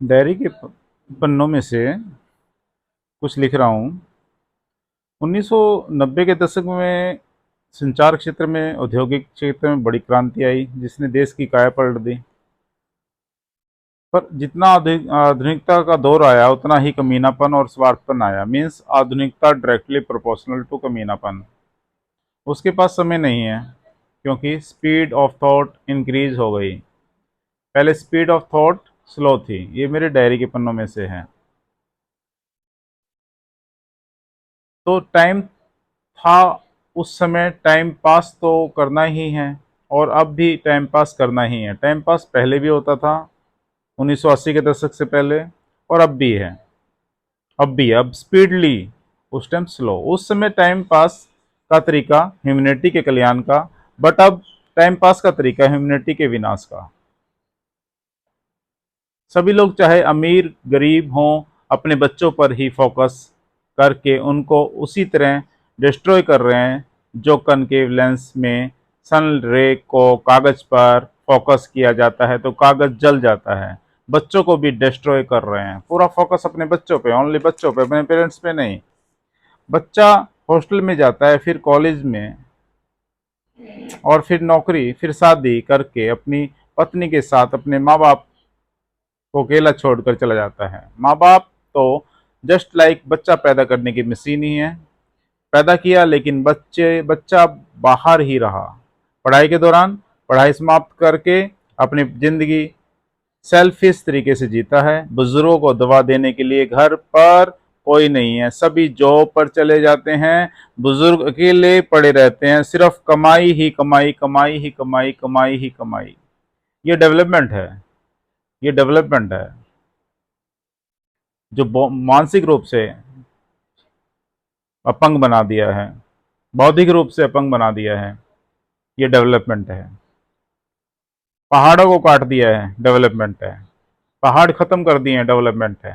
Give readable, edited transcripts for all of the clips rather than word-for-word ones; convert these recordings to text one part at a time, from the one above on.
Diary के पन्नों में से कुछ लिख रहा हूँ। 1990 के दशक में संचार क्षेत्र में, औद्योगिक क्षेत्र में बड़ी क्रांति आई जिसने देश की काया पलट दी। पर जितना आधुनिकता का दौर आया उतना ही कमीनापन और स्वार्थपन आया। मीन्स आधुनिकता डायरेक्टली प्रोपोर्शनल टू कमीनापन। उसके पास समय नहीं है क्योंकि स्पीड ऑफ थॉट इंक्रीज हो गई। पहले स्पीड ऑफ थॉट स्लो थी। ये मेरे डायरी के पन्नों में से है। तो टाइम था, उस समय टाइम पास तो करना ही है और अब भी टाइम पास करना ही है। टाइम पास पहले भी होता था 1980 के दशक से पहले, और अब भी है। अब स्पीडली, उस टाइम स्लो। उस समय टाइम पास का तरीका ह्यूमैनिटी के कल्याण का, बट अब टाइम पास का तरीका ह्यूमैनिटी के विनाश का। सभी लोग चाहे अमीर गरीब हों, अपने बच्चों पर ही फोकस करके उनको उसी तरह डिस्ट्रॉय कर रहे हैं। जो कनकेव लेंस में सन रे को कागज पर फोकस किया जाता है तो कागज जल जाता है। बच्चों को भी डिस्ट्रॉय कर रहे हैं। पूरा फोकस अपने बच्चों पे, ओनली बच्चों पे, अपने पेरेंट्स पे नहीं। बच्चा हॉस्टल में जाता है, फिर कॉलेज में, और फिर नौकरी, फिर शादी करके अपनी पत्नी के साथ अपने माँ बाप को अकेला छोड़कर चला जाता है। माँ बाप तो जस्ट लाइक बच्चा पैदा करने की मशीन ही है। पैदा किया लेकिन बच्चा बाहर ही रहा। पढ़ाई के दौरान पढ़ाई समाप्त करके अपनी जिंदगी सेल्फिश तरीके से जीता है। बुजुर्गों को दवा देने के लिए घर पर कोई नहीं है, सभी जॉब पर चले जाते हैं। बुजुर्ग अकेले पड़े रहते हैं, सिर्फ कमाई ही कमाई, कमाई ही कमाई, कमाई ही कमाई। ये डेवलपमेंट है। ये डेवलपमेंट है जो मानसिक रूप से अपंग बना दिया है, बौद्धिक रूप से अपंग बना दिया है। ये डेवलपमेंट है। पहाड़ों को काट दिया है, डेवलपमेंट है। पहाड़ खत्म कर दिए हैं, डेवलपमेंट है।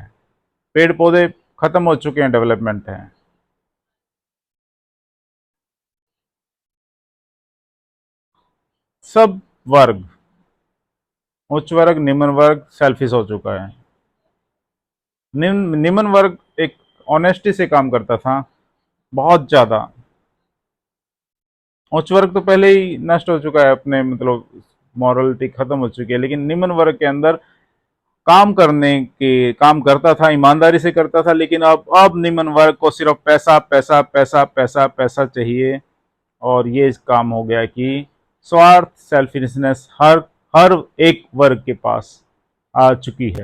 पेड़ पौधे खत्म हो चुके हैं, डेवलपमेंट है। सब वर्ग, उच्च वर्ग निम्न वर्ग सेल्फिश हो चुका है। निम्न वर्ग एक ऑनेस्टी से काम करता था बहुत ज्यादा। उच्च वर्ग तो पहले ही नष्ट हो चुका है, अपने मतलब मॉरलिटी खत्म हो चुकी है। लेकिन निम्न वर्ग के अंदर काम करता था, ईमानदारी से करता था। लेकिन अब निम्न वर्ग को सिर्फ पैसा पैसा पैसा पैसा पैसा चाहिए। और ये काम हो गया कि स्वार्थ, सेल्फिशनेस हर हर एक वर्ग के पास आ चुकी है।